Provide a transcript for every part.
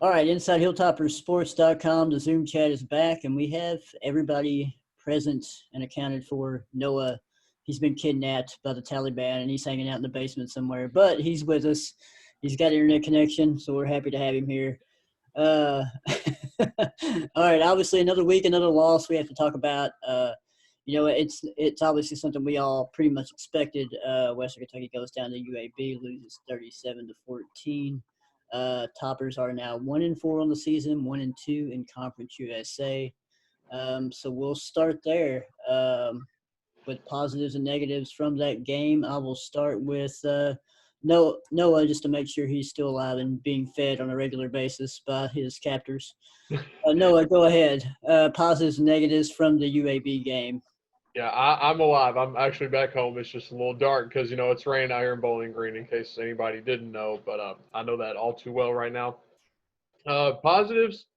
All right, InsideHilltopperSports.com. The Zoom chat is back, and we have everybody present and accounted for. Noah, he's been kidnapped by the Taliban, and he's hanging out in the basement somewhere. But he's with us. He's got internet connection, so we're happy to have him here. All right, obviously another week, another loss we have to talk about. It's obviously something we all pretty much expected. Western Kentucky goes down to UAB, loses 37-14. Toppers are now 1-4 on the season, 1-2 in Conference USA. So we'll start there with positives and negatives from that game. I will start with Noah, just to make sure he's still alive and being fed on a regular basis by his captors. Noah, go ahead. Positives and negatives from the UAB game. Yeah, I'm alive. I'm actually back home. It's just a little dark because, it's raining out here in Bowling Green, in case anybody didn't know. But I know that all too well right now. Positives,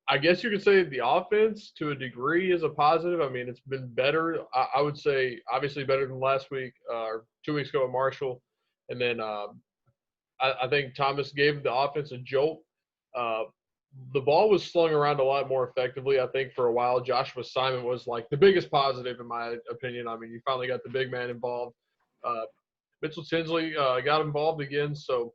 I guess you could say the offense to a degree is a positive. I mean, it's been better. I would say obviously better than last week or 2 weeks ago at Marshall. And then I think Thomas gave the offense a jolt. The ball was slung around a lot more effectively. I think for a while, Joshua Simon was like the biggest positive in my opinion. I mean, you finally got the big man involved. Mitchell Tinsley got involved again. So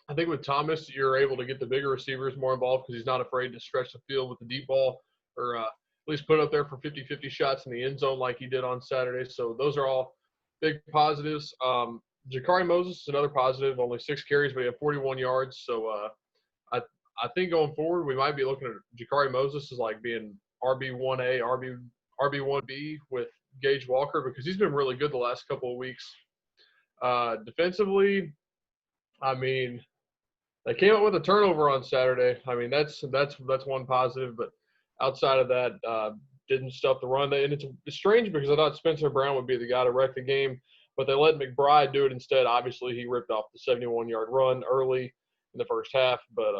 I think with Thomas, you're able to get the bigger receivers more involved because he's not afraid to stretch the field with the deep ball or at least put it up there for 50-50 shots in the end zone like he did on Saturday. So those are all big positives. Jakari Moses is another positive, only 6 carries, but he had 41 yards. So I think going forward, we might be looking at Jakari Moses as like being RB1A, RB1B with Gage Walker because he's been really good the last couple of weeks. Defensively, I mean, they came up with a turnover on Saturday. I mean, that's one positive, but outside of that, didn't stuff the run. And it's strange because I thought Spencer Brown would be the guy to wreck the game, but they let McBride do it instead. Obviously, he ripped off the 71-yard run early in the first half, but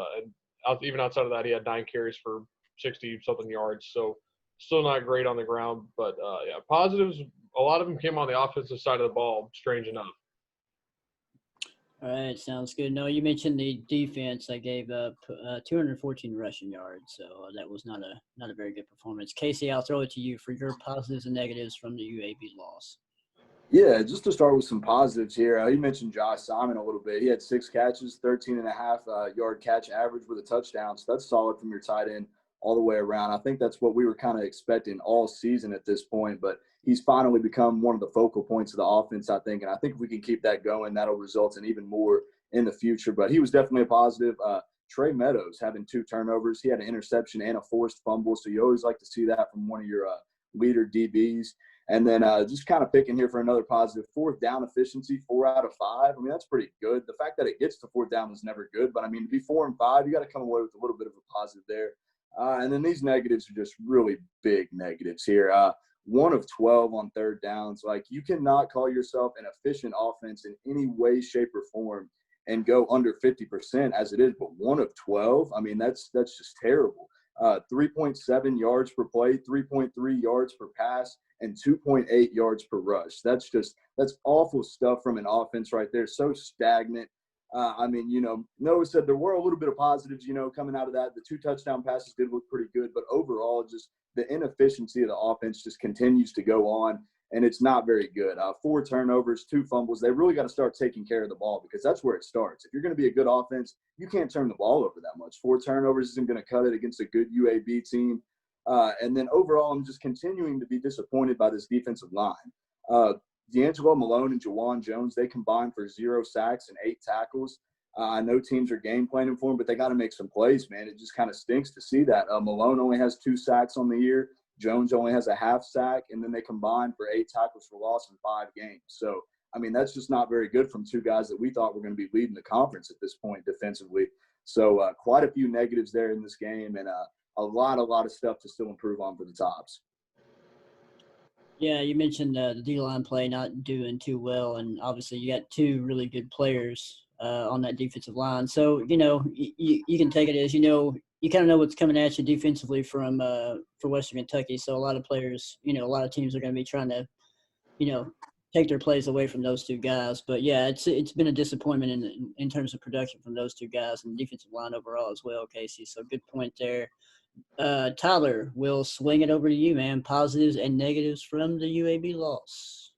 even outside of that, he had 9 carries for 60-something yards. So still not great on the ground. But, yeah, positives, a lot of them came on the offensive side of the ball, strange enough. All right, sounds good. No, you mentioned the defense. I gave up 214 rushing yards, so that was not a very good performance. Casey, I'll throw it to you for your positives and negatives from the UAB loss. Yeah, just to start with some positives here, you mentioned Josh Simon a little bit. He had 6 catches, 13.5 yard catch average with a touchdown, so that's solid from your tight end all the way around. I think that's what we were kind of expecting all season at this point, but he's finally become one of the focal points of the offense, I think, and I think if we can keep that going, that'll result in even more in the future. But he was definitely a positive. Trey Meadows having 2 turnovers. He had an interception and a forced fumble, so you always like to see that from one of your leader DBs. And then just kind of picking here for another positive, 4th down efficiency, 4 out of 5. I mean, that's pretty good. The fact that it gets to 4th down is never good, but I mean, to be 4 and 5, you got to come away with a little bit of a positive there. And then these negatives are just really big negatives here. 1 of 12 on 3rd downs. Like, you cannot call yourself an efficient offense in any way, shape, or form and go under 50% as it is. But 1 of 12, I mean, that's just terrible. 3.7 yards per play, 3.3 yards per pass, and 2.8 yards per rush. That's awful stuff from an offense right there. So stagnant. I mean, Noah said there were a little bit of positives, coming out of that. The 2 touchdown passes did look pretty good, but overall, just the inefficiency of the offense just continues to go on, and it's not very good. 4 turnovers, 2 fumbles. They really got to start taking care of the ball because that's where it starts. If you're going to be a good offense, you can't turn the ball over that much. 4 turnovers isn't going to cut it against a good UAB team. And then overall, I'm just continuing to be disappointed by this defensive line. D'Angelo Malone and Jawan Jones, they combined for 0 sacks and 8 tackles. I know teams are game planning for them, but they got to make some plays, man. It just kind of stinks to see that. Malone only has 2 sacks on the year. Jones only has a half sack, and then they combined for 8 tackles for loss in 5 games. So, I mean, that's just not very good from 2 guys that we thought were going to be leading the conference at this point defensively. So, quite a few negatives there in this game, and a lot of stuff to still improve on for the Tops. Yeah, you mentioned the D-line play not doing too well, and obviously you got 2 really good players on that defensive line. So, you can take it as, you kind of know what's coming at you defensively for Western Kentucky. So a lot of players, a lot of teams are going to be trying to, take their plays away from those two guys. But yeah, it's been a disappointment in terms of production from those two guys and defensive line overall as well, Casey. So good point there. Tyler, we'll swing it over to you, man. Positives and negatives from the UAB loss.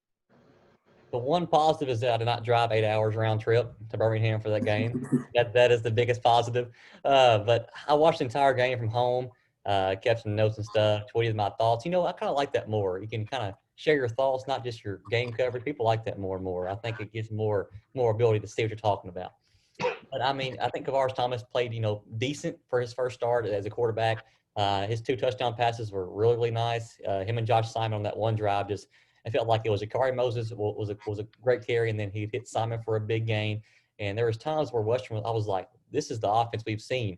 The one positive is that I did not drive 8 hours round trip to Birmingham for that game. That is the biggest positive. But I watched the entire game from home, kept some notes and stuff, tweeted my thoughts. I kind of like that more. You can kind of share your thoughts, not just your game coverage. People like that more and more. I think it gives more ability to see what you're talking about. But, I think Kevaris Thomas played, decent for his first start as a quarterback. His 2 touchdown passes were really, really nice. Him and Josh Simon on that one drive I felt like it was Akari Moses was a great carry, and then he hit Simon for a big gain. And there was times where Western, I was like, this is the offense we've seen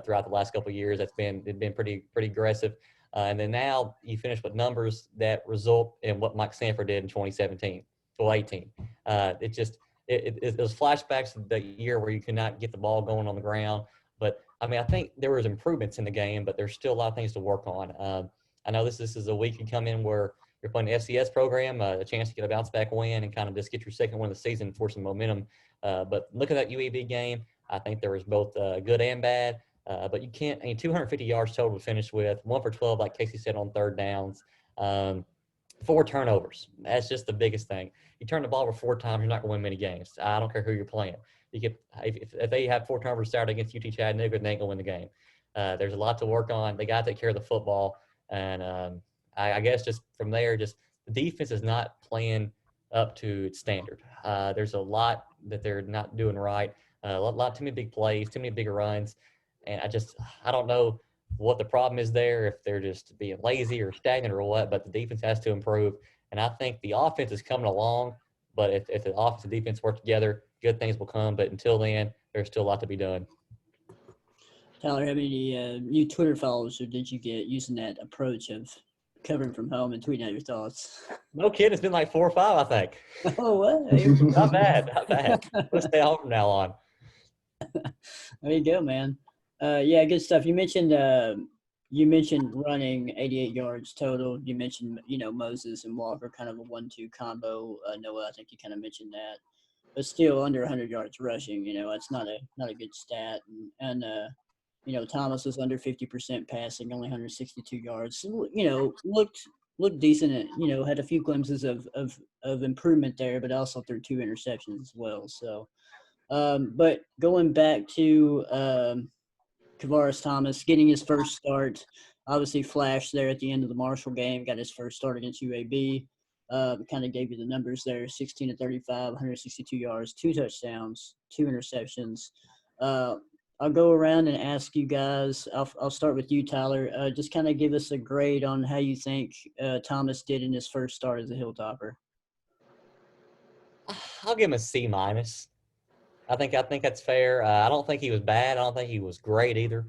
throughout the last couple of years. It's been pretty aggressive. And then now you finish with numbers that result in what Mike Sanford did in 2017, 18. It was flashbacks of the year where you could not get the ball going on the ground. But, I think there was improvements in the game, but there's still a lot of things to work on. I know this is a week you come in where you're playing the FCS program, a chance to get a bounce back win and kind of just get your second win of the season for some momentum. But look at that UAB game. I think there was both good and bad. But you can't, 250 yards total to finish with, 1 for 12, like Casey said, on third downs. 4 turnovers. That's just the biggest thing. You turn the ball over 4 times, you're not going to win many games. I don't care who you're playing. If they have 4 turnovers Saturday against UT Chattanooga, they ain't going to win the game. There's a lot to work on. They got to take care of the football. And I guess just from there, just the defense is not playing up to its standard. There's a lot that they're not doing right. A lot too many big plays, too many big runs. And I don't know what the problem is there, if they're just being lazy or stagnant or what, but the defense has to improve. And I think the offense is coming along, but if the offense and defense work together, good things will come. But until then, there's still a lot to be done. Tyler, how many new Twitter followers did you get using that approach of covering from home and tweeting out your thoughts? No kidding. It's been like 4 or 5, I think. Oh, what? Not bad. Let's stay home from now on. There you go, man. Yeah, good stuff. You mentioned running 88 yards total. You mentioned, Moses and Walker, kind of a 1-2 combo. Noah, I think you kind of mentioned that, but still under 100 yards rushing. It's not a good stat. And Thomas was under 50% passing, only 162 yards. So, looked decent. And, had a few glimpses of improvement there, but also threw 2 interceptions as well. So, but going back to Kevaris Thomas getting his first start, obviously flashed there at the end of the Marshall game, got his first start against UAB. Kind of gave you the numbers there: 16 to 35, 162 yards, 2 touchdowns, 2 interceptions. I'll go around and ask you guys. I'll start with you, Tyler. Just kind of give us a grade on how you think Thomas did in his first start as a Hilltopper. I'll give him a C-. I think that's fair. I don't think he was bad. I don't think he was great either.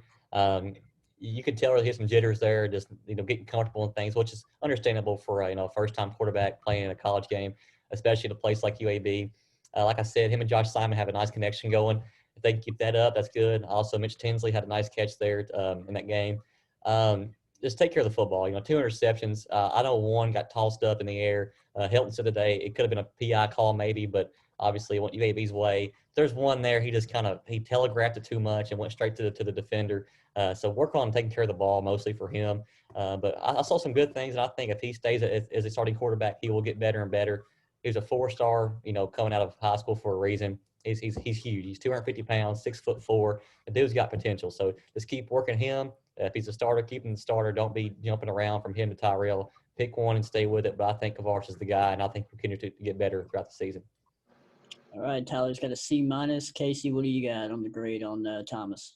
You could tell he had some jitters there, just getting comfortable and things, which is understandable for a first-time quarterback playing in a college game, especially at a place like UAB. Like I said, him and Josh Simon have a nice connection going. If they can keep that up, that's good. Also, Mitch Tinsley had a nice catch there in that game. Just take care of the football. 2 interceptions. I know one got tossed up in the air. Hilton said today it could have been a PI call maybe, but obviously it went UAB's way. There's one there. He just he telegraphed it too much and went straight to the defender. So work on taking care of the ball mostly for him. But I saw some good things, and I think if he stays as a starting quarterback, he will get better and better. He was a 4-star, coming out of high school for a reason. He's huge. He's 250 pounds, 6'4". The dude's got potential. So just keep working him. If he's a starter, keep him the starter. Don't be jumping around from him to Tyrell. Pick one and stay with it. But I think Kevaris is the guy, and I think we'll continue to get better throughout the season. All right, Tyler's got a C-. Casey, what do you got on the grade on Thomas?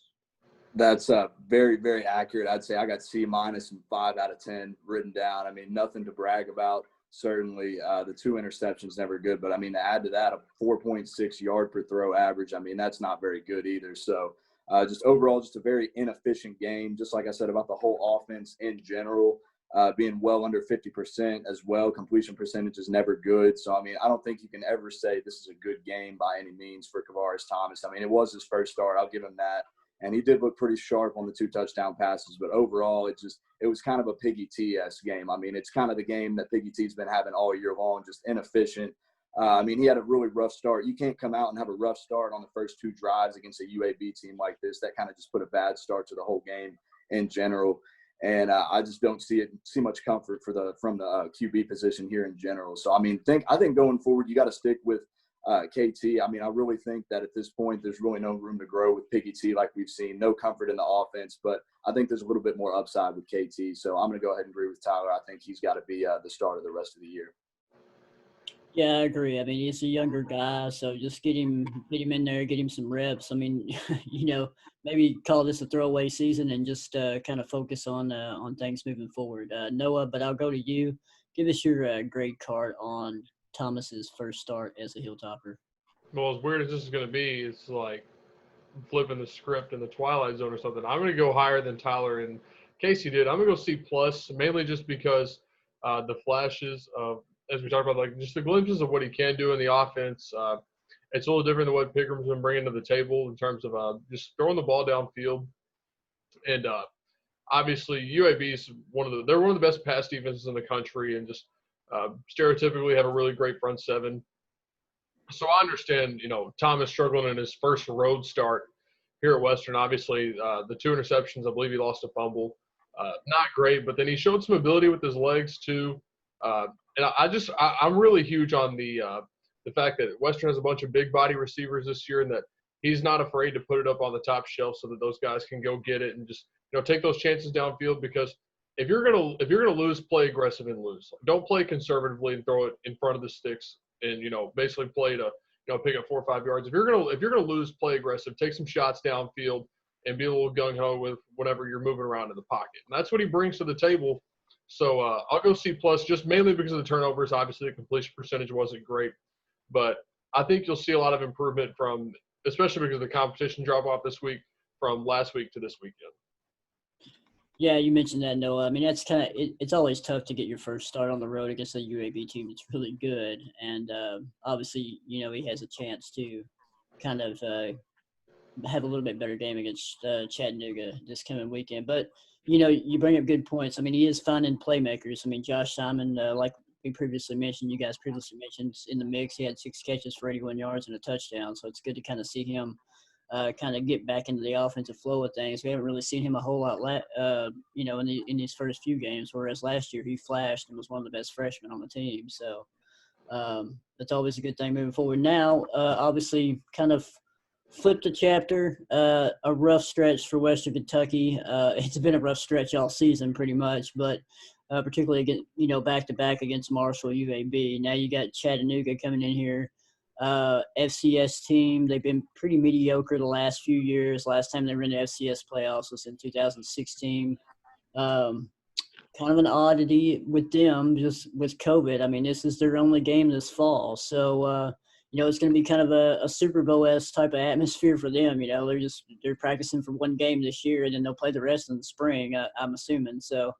That's very, very accurate. I'd say I got C- and 5 out of 10 written down. Nothing to brag about. Certainly, the 2 interceptions never good. But, to add to that, a 4.6 yard per throw average, that's not very good either. So, just overall, just a very inefficient game. Just like I said about the whole offense in general, being well under 50% as well. Completion percentage is never good. So, I don't think you can ever say this is a good game by any means for Kevaris Thomas. It was his first start. I'll give him that. And he did look pretty sharp on the 2 touchdown passes. But overall, it was kind of a Piggy T-esque game. It's kind of the game that Piggy T's been having all year long, just inefficient. I mean, he had a really rough start. You can't come out and have a rough start on the first 2 drives against a UAB team like this. That kind of just put a bad start to the whole game in general. And I just don't see much comfort from the QB position here in general. So, I mean, I think going forward, you got to stick with KT. I mean, I really think that at this point, there's really no room to grow with Piggy T like we've seen. No comfort in the offense, but I think there's a little bit more upside with KT. So I'm going to go ahead and agree with Tyler. I think he's got to be the starter the rest of the year. Yeah, I agree. I mean, he's a younger guy, so just get him in there, get him some reps. I mean, maybe call this a throwaway season and just kind of focus on things moving forward. Noah, but I'll go to you. Give us your grade card on Thomas's first start as a Hilltopper. Well, as weird as this is going to be, it's like flipping the script in the Twilight Zone or something. I'm going to go higher than Tyler and Casey did. I'm going to go C+, mainly just because the flashes of, as we talked about, like just the glimpses of what he can do in the offense. It's a little different than what Pigram's been bringing to the table in terms of just throwing the ball downfield. And obviously, UAB is they're one of the best pass defenses in the country, and just stereotypically have a really great front seven. So I understand, Thomas struggling in his first road start here at Western. Obviously, the 2 interceptions, I believe he lost a fumble. Not great, but then he showed some ability with his legs too. And I'm really huge on the fact that Western has a bunch of big body receivers this year, and that he's not afraid to put it up on the top shelf so that those guys can go get it and just take those chances downfield. Because if you're gonna lose, play aggressive and lose. Don't play conservatively and throw it in front of the sticks and basically play to pick up 4 or 5 yards. If you're gonna lose, play aggressive. Take some shots downfield and be a little gung ho with whenever you're moving around in the pocket. And that's what he brings to the table. So I'll go C+, just mainly because of the turnovers. Obviously, the completion percentage wasn't great, but I think you'll see a lot of improvement especially because of the competition drop off this week, from last week to this weekend. Yeah, you mentioned that, Noah. I mean, that's kind of it's always tough to get your first start on the road against a UAB team that's really good, and obviously, he has a chance to kind of have a little bit better game against Chattanooga this coming weekend. But you bring up good points. I mean, he is finding playmakers. I mean, Josh Simon, like you guys previously mentioned, in the mix. He had 6 catches for 81 yards and a touchdown. So it's good to kind of see him kind of get back into the offensive flow of things. We haven't really seen him a whole lot, in these first few games, whereas last year he flashed and was one of the best freshmen on the team. So that's always a good thing moving forward. Now, obviously, kind of flip the chapter, a rough stretch for Western Kentucky. It's been a rough stretch all season pretty much, but particularly against, back-to-back against Marshall, UAB. Now you got Chattanooga coming in here. FCS team, they've been pretty mediocre the last few years. Last time they were in the FCS playoffs was in 2016. Kind of an oddity with them, just with COVID. I mean, this is their only game this fall. So, it's going to be kind of a Super Bowl-esque type of atmosphere for them. They're practicing for one game this year, and then they'll play the rest in the spring, I'm assuming. So,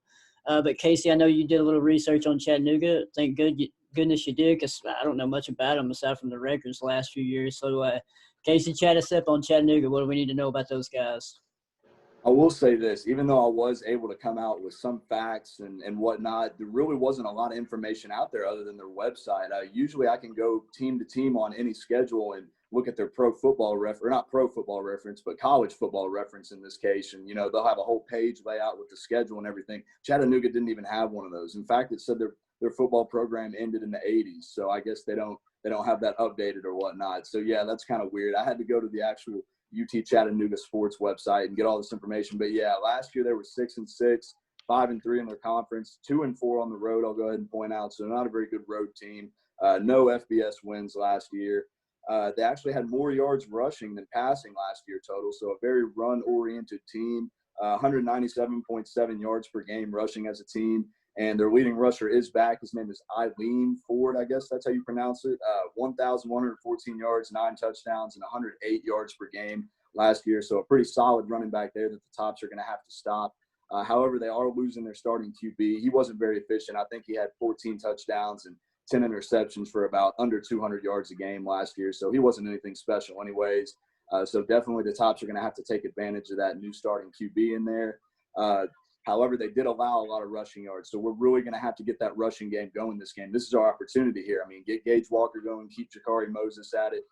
but Casey, I know you did a little research on Chattanooga. Thank goodness you did, because I don't know much about them aside from the records the last few years. So, Casey, chat us up on Chattanooga. What do we need to know about those guys? I will say this, even though I was able to come out with some facts and whatnot, there really wasn't a lot of information out there other than their website. Usually I can go team to team on any schedule and look at their not pro football reference, but college football reference in this case. And, they'll have a whole page layout with the schedule and everything. Chattanooga didn't even have one of those. In fact, it said their football program ended in the 80s. So I guess they don't have that updated or whatnot. So, yeah, that's kind of weird. I had to go to the actual UT Chattanooga sports website and get all this information. But yeah, last year they were 6-6, 5-3 in their conference, 2-4 on the road. I'll go ahead and point out. So not a very good road team. No FBS wins last year. They actually had more yards rushing than passing last year total. So a very run-oriented team, 197.7 yards per game rushing as a team. And their leading rusher is back. His name is Eileen Ford, I guess that's how you pronounce it. 1,114 yards, 9 touchdowns, and 108 yards per game last year. So a pretty solid running back there that the Tops are going to have to stop. However, they are losing their starting QB. He wasn't very efficient. I think he had 14 touchdowns and 10 interceptions for about under 200 yards a game last year. So he wasn't anything special anyways. So definitely the Tops are going to have to take advantage of that new starting QB in there. However, they did allow a lot of rushing yards. So we're really going to have to get that rushing game going this game. This is our opportunity here. I mean, get Gage Walker going, keep Jakari Moses at it.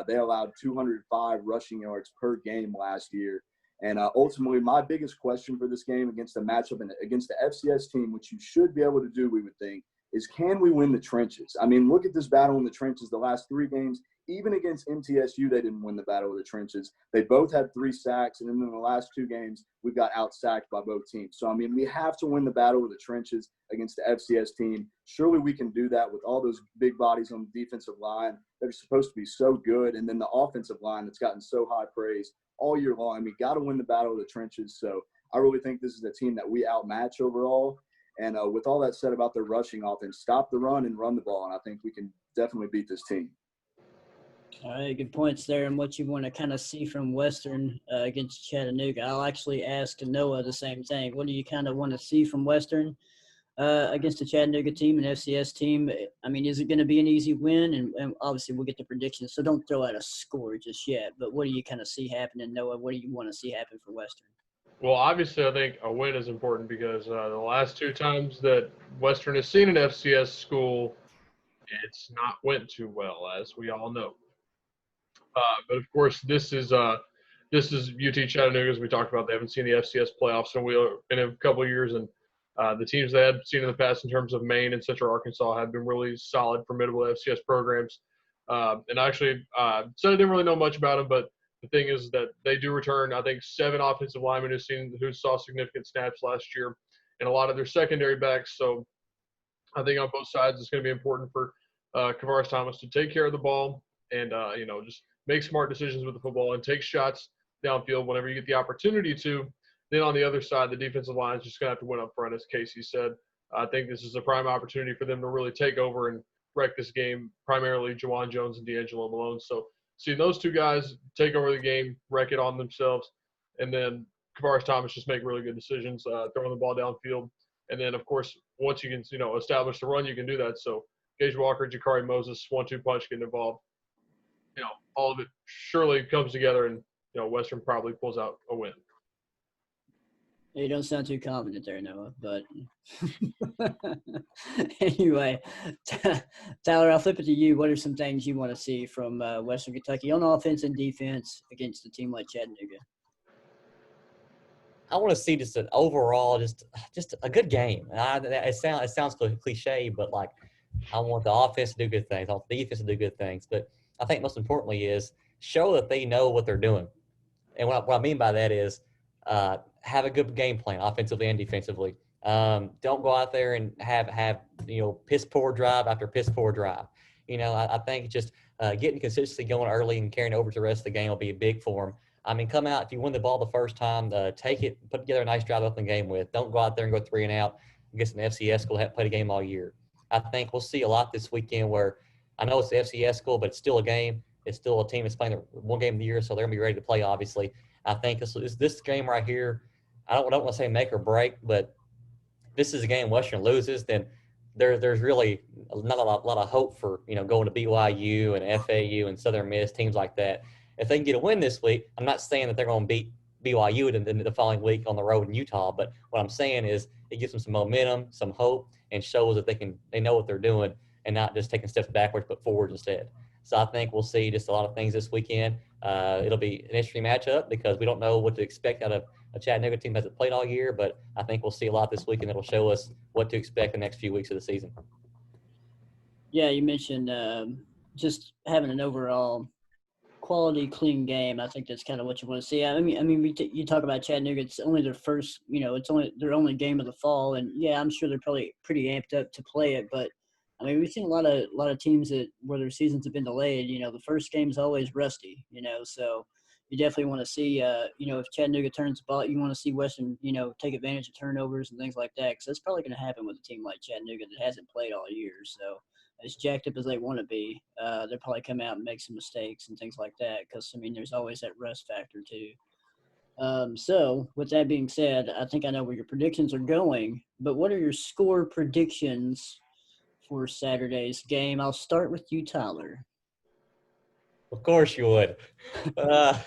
They allowed 205 rushing yards per game last year. And ultimately, my biggest question for this game against the matchup and against the FCS team, which you should be able to do, we would think, is can we win the trenches? I mean, look at this battle in the trenches the last 3 games. Even against MTSU, they didn't win the battle of the trenches. They both had 3 sacks, and then in the last 2 games, we got out-sacked by both teams. So, I mean, we have to win the battle of the trenches against the FCS team. Surely we can do that with all those big bodies on the defensive line that are supposed to be so good, and then the offensive line that's gotten so high praise all year long. I mean, got to win the battle of the trenches. So I really think this is a team that we outmatch overall. And with all that said about their rushing offense, stop the run and run the ball, and I think we can definitely beat this team. All right, good points there, and what you want to kind of see from Western against Chattanooga. I'll actually ask Noah the same thing. What do you kind of want to see from Western against the Chattanooga team and FCS team? I mean, is it going to be an easy win? And obviously we'll get the predictions, so don't throw out a score just yet. But what do you kind of see happening, Noah? What do you want to see happen for Western? Well, obviously, I think a win is important because the last 2 times that Western has seen an FCS school, it's not went too well, as we all know. But of course, this is UT Chattanooga, as we talked about. They haven't seen the FCS playoffs in a couple of years, and the teams they had seen in the past in terms of Maine and Central Arkansas have been really solid, formidable FCS programs. And actually, so I didn't really know much about them, but the thing is that they do return, I think, 7 offensive linemen who saw significant snaps last year, and a lot of their secondary backs. So I think on both sides, it's going to be important for Kevaris Thomas to take care of the ball and just make smart decisions with the football and take shots downfield whenever you get the opportunity to. Then on the other side, the defensive line is just going to have to win up front, as Casey said. I think this is a prime opportunity for them to really take over and wreck this game, primarily Juwan Jones and D'Angelo Malone. So see those 2 guys take over the game, wreck it on themselves, and then Kevaris Thomas just make really good decisions, throwing the ball downfield. And then, of course, once you can, establish the run, you can do that. So Gage Walker, Jakari Moses, 1-2 punch getting involved. All of it surely comes together, and Western probably pulls out a win. You don't sound too confident there, Noah, but anyway, Tyler, I'll flip it to you. What are some things you want to see from Western Kentucky on offense and defense against a team like Chattanooga? I want to see just an overall, just a good game. It sounds cliche, but like I want the offense to do good things, I want the defense to do good things. But I think most importantly is show that they know what they're doing. And what I mean by that is have a good game plan, offensively and defensively. Don't go out there and have piss poor drive after piss poor drive. I think just getting consistency going early and carrying over to the rest of the game will be big for them. I mean, come out if you win the ball the first time, take it, put together a nice drive up in the game with. Don't go out there and go 3 and out against an FCS school that haven't played a game all year. I think we'll see a lot this weekend where I know it's the FCS school, but it's still a game. It's still a team that's playing one game of the year, so they're going to be ready to play, obviously. I think this game right here, I don't want to say make or break, but this is a game Western loses, then there's really not a lot of hope for, going to BYU and FAU and Southern Miss, teams like that. If they can get a win this week, I'm not saying that they're going to beat BYU in the following week on the road in Utah, but what I'm saying is it gives them some momentum, some hope, and shows that they know what they're doing and not just taking steps backwards but forwards instead. So I think we'll see just a lot of things this weekend. It'll be an interesting matchup because we don't know what to expect out of a Chattanooga team that hasn't played all year, but I think we'll see a lot this weekend that'll show us what to expect the next few weeks of the season. Yeah, you mentioned just having an overall quality, clean game. I think that's kind of what you want to see. I mean, you talk about Chattanooga. It's only their first, it's only their only game of the fall, and yeah, I'm sure they're probably pretty amped up to play it. But I mean, we've seen a lot of teams where their seasons have been delayed. The first game is always rusty. So you definitely want to see, if Chattanooga turns the ball, you want to see Western, take advantage of turnovers and things like that, because that's probably going to happen with a team like Chattanooga that hasn't played all year. So as jacked up as they want to be, they'll probably come out and make some mistakes and things like that, because, I mean, there's always that rust factor too. So with that being said, I think I know where your predictions are going, but what are your score predictions for Saturday's game? I'll start with you, Tyler. Of course you would. I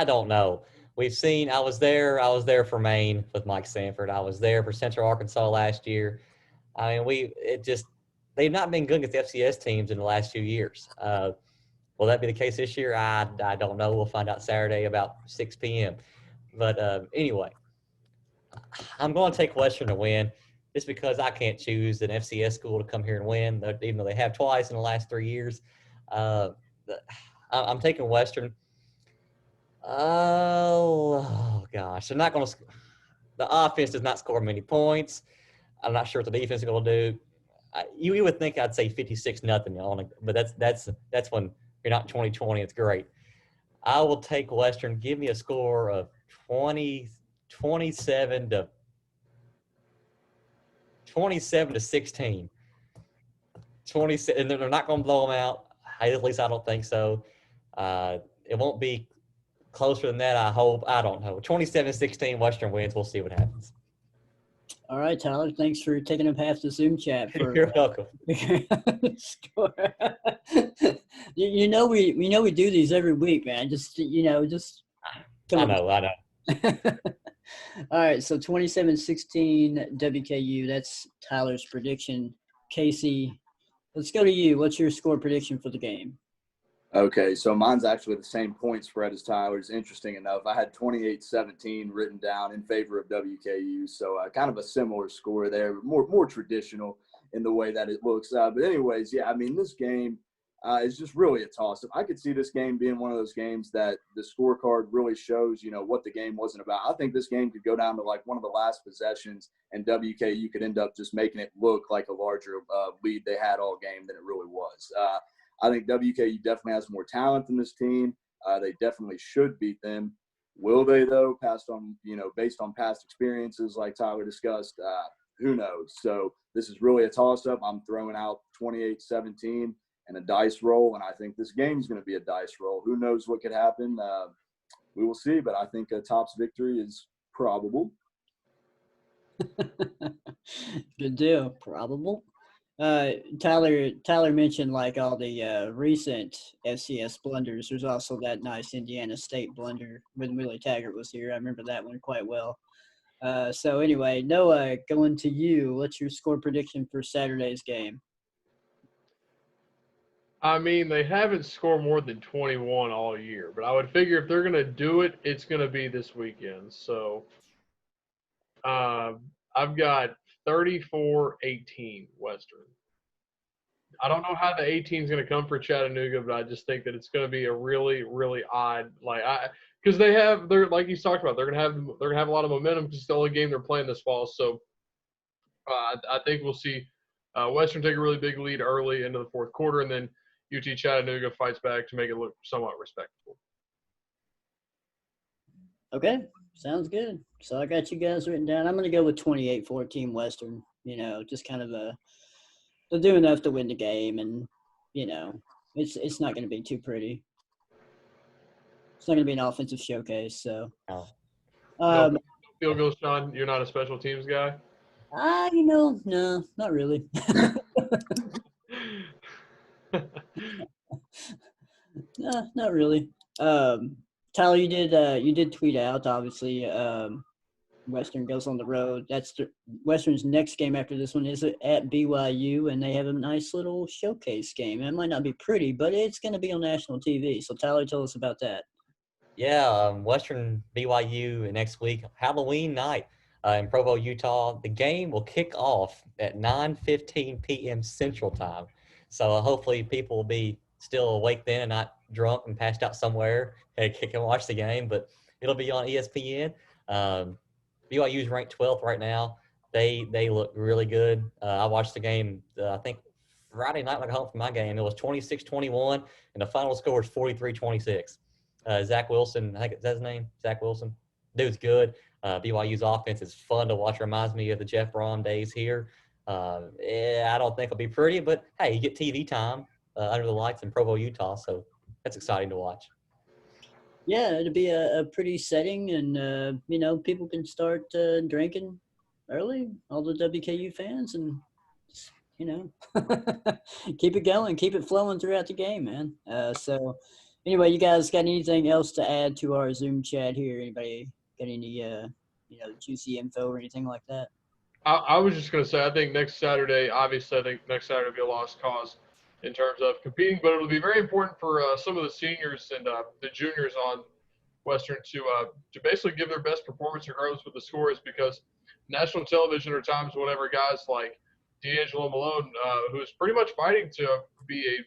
don't know. we've seen. I was there for Maine with Mike Sanford. I was there for Central Arkansas last year. I mean, they've not been good against FCS teams in the last few years. Will that be the case this year? I don't know. We'll find out Saturday about 6 p.m. But anyway, I'm going to take Western to win just because I can't choose an FCS school to come here and win, even though they have twice in the last 3 years. I'm taking Western. Oh gosh, they're not going to. The offense does not score many points. I'm not sure what the defense is going to do. You would think I'd say 56-0 but that's when you're not in 2020. It's great. I will take Western. Give me a score of 27 to 16. 27, and they're not going to blow them out. At least I don't think so. It won't be closer than that, I hope. I don't know. 27-16, Western wins. We'll see what happens. All right, Tyler. Thanks for taking up half the Zoom chat. You're welcome. Score. we do these every week, man. Just. I know. All right, so 27-16 WKU. That's Tyler's prediction. Casey, let's go to you. What's your score prediction for the game? Okay, so mine's actually the same point spread as Tyler's. Interesting enough, I had 28-17 written down in favor of WKU, so kind of a similar score there, more traditional in the way that it looks. But anyways, yeah, I mean, this game is just really a toss-up. I could see this game being one of those games that the scorecard really shows, what the game wasn't about. I think this game could go down to like one of the last possessions, and WKU could end up just making it look like a larger lead they had all game than it really was. I think WKU definitely has more talent than this team. They definitely should beat them. Will they, though, based on past experiences like Tyler discussed? Who knows? So this is really a toss-up. I'm throwing out 28-17 and a dice roll, and I think this game is going to be a dice roll. Who knows what could happen? We will see, but I think a Tops victory is probable. Good deal. Probable. Tyler mentioned like all the recent FCS blunders. There's also that nice Indiana State blunder when Willie Taggart was here. I remember that one quite well. So anyway, Noah, going to you. What's your score prediction for Saturday's game? I mean, they haven't scored more than 21 all year, but I would figure if they're going to do it, it's going to be this weekend. So I've got 34-18 Western. I don't know how the 18 is going to come for Chattanooga, but I just think that it's going to be a really, really odd, because they're like you talked about, they're going to have a lot of momentum because it's the only game they're playing this fall. So I think we'll see Western take a really big lead early into the fourth quarter, and then UT Chattanooga fights back to make it look somewhat respectable. Okay, sounds good. So I got you guys written down. I'm going to go with 28-14 Western. Just kind of they'll do enough to win the game, and it's not going to be too pretty. It's not going to be an offensive showcase. So, no field goal, Sean. You're not a special teams guy. No, not really. No, not really. Tyler, you did tweet out, obviously, Western goes on the road. That's Western's next game after this one is at BYU, and they have a nice little showcase game. It might not be pretty, but it's going to be on national TV. So, Tyler, tell us about that. Yeah, Western BYU next week, Halloween night in Provo, Utah. The game will kick off at 9:15 p.m. Central Time. So hopefully people will be still awake then and not drunk and passed out somewhere and can watch the game. But it'll be on ESPN. BYU is ranked 12th right now. They look really good. I watched the game, I think, Friday night when I got home from my game. It was 26-21, and the final score was 43-26. Zach Wilson, I think is that his name? Zach Wilson. Dude's good. BYU's offense is fun to watch. Reminds me of the Jeff Brom days here. I don't think it'll be pretty, but hey, you get TV time under the lights in Provo, Utah, so that's exciting to watch. Yeah, it'll be a pretty setting, and people can start drinking early. All the WKU fans, and keep it going, keep it flowing throughout the game, man. So Anyway, you guys got anything else to add to our Zoom chat here? Anybody got any, juicy info or anything like that? I was just going to say, I think next Saturday, obviously, I think next Saturday will be a lost cause in terms of competing, but it'll be very important for some of the seniors and the juniors on Western to basically give their best performance regardless of the scores, because national television are times whenever guys like D'Angelo Malone, who's pretty much fighting to be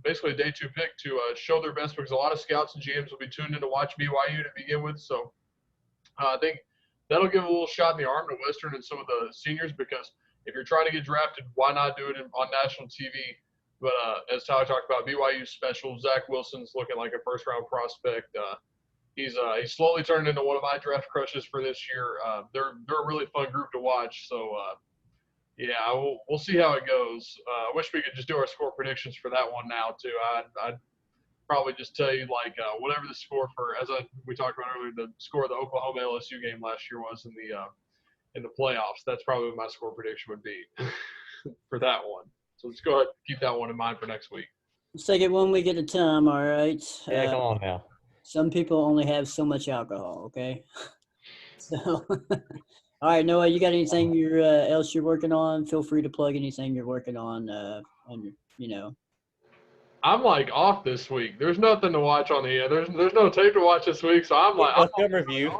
basically a day 2 pick, to show their best, because a lot of scouts and GMs will be tuned in to watch BYU to begin with. So I think that'll give a little shot in the arm to Western and some of the seniors, because if you're trying to get drafted, why not do it on national TV? But as Tyler talked about, BYU special, Zach Wilson's looking like a first-round prospect. He's slowly turned into one of my draft crushes for this year. They're a really fun group to watch. So yeah, we'll see how it goes. I wish we could just do our score predictions for that one now too. I'd probably just tell you whatever the score for, we talked about earlier, the score of the Oklahoma LSU game last year was in the playoffs. That's probably what my score prediction would be for that one. So let's go ahead and keep that one in mind for next week. Let's take it 1 week at a time, all right? Yeah, come on now. Some people only have so much alcohol, okay? So, all right, Noah, you got anything else you're working on? Feel free to plug anything you're working on I'm off this week. There's nothing to watch on the there's no tape to watch this week, so I'm a film review.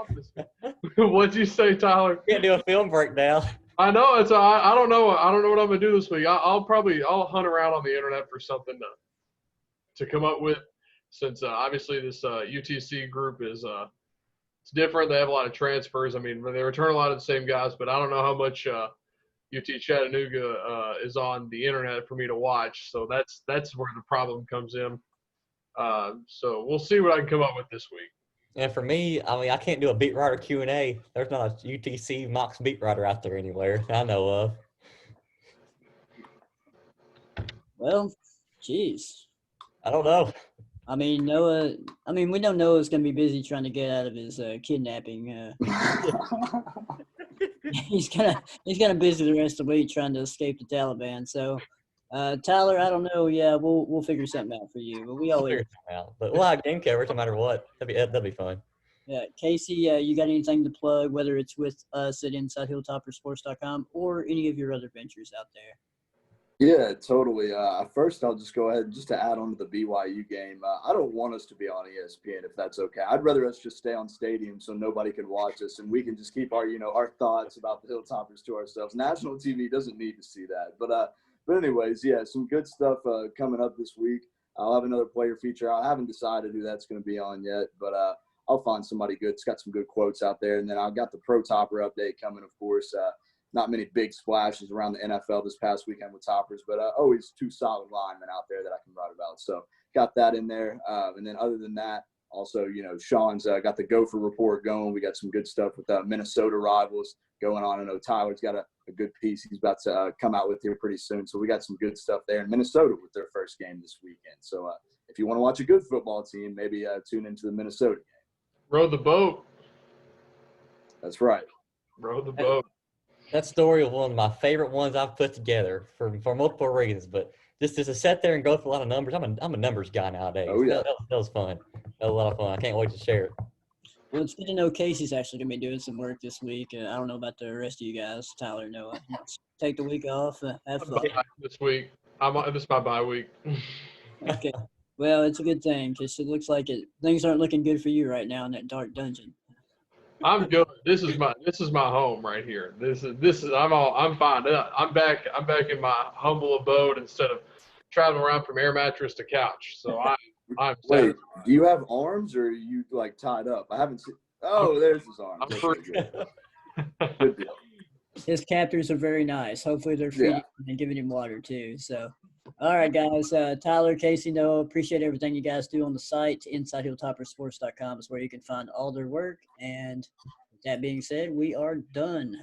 What'd you say, Tyler? Can't do a film breakdown. I know I don't know what I'm gonna do this week. I'll hunt around on the internet for something to come up with, since obviously this UTC group is it's different. They have a lot of transfers. I mean, they return a lot of the same guys, but I don't know how much UT Chattanooga is on the internet for me to watch. So that's where the problem comes in. So we'll see what I can come up with this week. And for me, I mean, I can't do a beat writer Q&A. There's not a UTC Mox beat writer out there anywhere I know of. Well, geez. I don't know. I mean, we know Noah's going to be busy trying to get out of his kidnapping. He's gonna busy the rest of the week trying to escape the Taliban. So, Tyler, I don't know. Yeah, we'll figure something out for you. But we always figure something out. But we'll have game coverage no matter what. That'd be fun. Yeah, Casey, you got anything to plug? Whether it's with us at InsideHilltopperSports.com or any of your other ventures out there. Yeah, totally. First, I'll just go ahead just to add on to the BYU game. I don't want us to be on ESPN if that's okay. I'd rather us just stay on Stadium so nobody can watch us and we can just keep our thoughts about the Hilltoppers to ourselves. National TV doesn't need to see that. But anyways, yeah, some good stuff coming up this week. I'll have another player feature. I haven't decided who that's going to be on yet, but I'll find somebody good. It's got some good quotes out there. And then I've got the Pro Topper update coming, of course. Not many big splashes around the NFL this past weekend with toppers, but always 2 solid linemen out there that I can write about. So got that in there. And then other than that, also, Sean's got the Gopher Report going. We got some good stuff with Minnesota rivals going on. I know Tyler's got a good piece he's about to come out with here pretty soon. So we got some good stuff there in Minnesota with their first game this weekend. So if you want to watch a good football team, maybe tune into the Minnesota game. Row the boat. That's right. Row the boat. That story was one of my favorite ones I've put together for multiple reasons, but just to sit there and go through a lot of numbers, I'm a numbers guy nowadays. Oh, yeah. That was fun. That was a lot of fun. I can't wait to share it. Well, it's good to know Casey's actually going to be doing some work this week. I don't know about the rest of you guys, Tyler, Noah. Take the week off, have fun. This week, this is my bye week. Okay. Well, it's a good thing because it looks like things aren't looking good for you right now in that dark dungeon. I'm good. This is my home right here. I'm fine. I'm back in my humble abode instead of traveling around from air mattress to couch. So I'm Wait, do you have arms or are you tied up? I haven't seen. Oh, there's his arms. I'm free. Good deal. His captors are very nice. Hopefully they're feeding him and giving him water too. So, all right, guys. Tyler, Casey, Noah, appreciate everything you guys do on the site. InsideHilltopperSports.com is where you can find all their work. And with that being said, we are done.